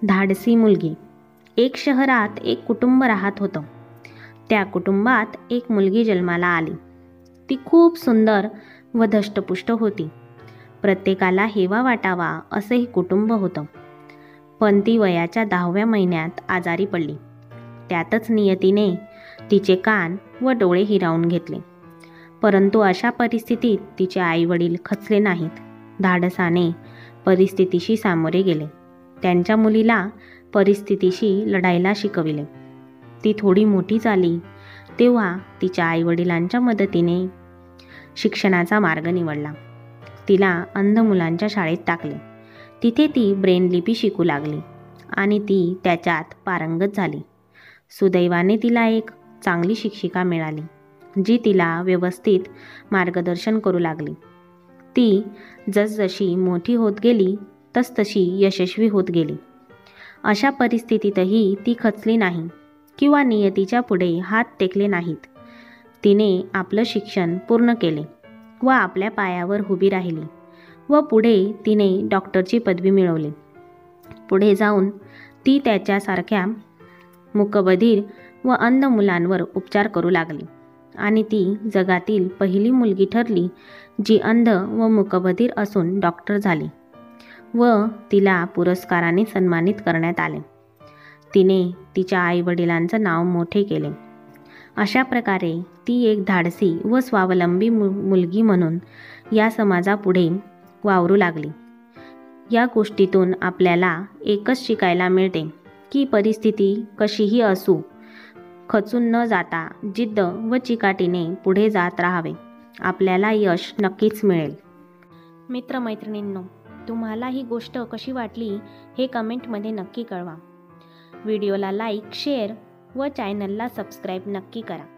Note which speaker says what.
Speaker 1: धाडसी मुलगी. एक शहरात एक कुटुंब राहत होतं. त्या कुटुंबात एक मुलगी जन्माला आली. ती खूप सुंदर व धष्टपुष्ट होती. प्रत्येकाला हेवा वाटावा असं हे कुटुंब होतं. पण ती वयाच्या 10व्या महिन्यात आजारी पडली. त्यातच नियतीने तिचे कान व डोळे हिरावून घेतले. परंतु अशा परिस्थितीत तिचे आईवडील खचले नाहीत. धाडसाने परिस्थितीशी सामोरे गेले. त्यांच्या मुलीला परिस्थितीशी लढायला शिकविले. ती थोडी मोठी झाली तेव्हा तिच्या आईवडिलांच्या मदतीने शिक्षणाचा मार्ग निवडला. तिला अंध मुलांच्या शाळेत टाकले. तिथे ती ब्रेन लिपी शिकू लागली आणि ती त्याच्यात पारंगत झाली. सुदैवाने तिला एक चांगली शिक्षिका मिळाली, जी तिला व्यवस्थित मार्गदर्शन करू लागली. ती जसजशी मोठी होत गेली तसतशी यशस्वी होत गेली. अशा परिस्थितीतही ती खचली नाही किंवा नियतीच्या पुढे हात टेकले नाहीत. तिने आपलं शिक्षण पूर्ण केले व आपल्या पायावर उभी राहिली व पुढे तिने डॉक्टरची पदवी मिळवली. पुढे जाऊन ती त्याच्यासारख्या मूकबधीर व अंध मुलांवर उपचार करू लागली आणि ती जगातील पहिली मुलगी ठरली जी अंध व मूकबधीर असून डॉक्टर झाली व तिला पुरस्काराने सन्मानित करण्यात आले. तिने तिच्या आईवडिलांचं नाव मोठे केले. अशा प्रकारे ती एक धाडसी व स्वावलंबी मुलगी म्हणून या समाजापुढे वावरू लागली. या गोष्टीतून आपल्याला एकच शिकायला मिळते की परिस्थिती कशीही असू, खचून न जाता जिद्द व चिकाटीने पुढे जात राहावे. आपल्याला यश नक्कीच मिळेल. मित्रमैत्रिणींनो, तुम्हाला ही गोष्ट कशी वाटली हे कमेंटमध्ये नक्की कळवा. व्हिडिओला लाईक, शेअर व चॅनलला सबस्क्राईब नक्की करा.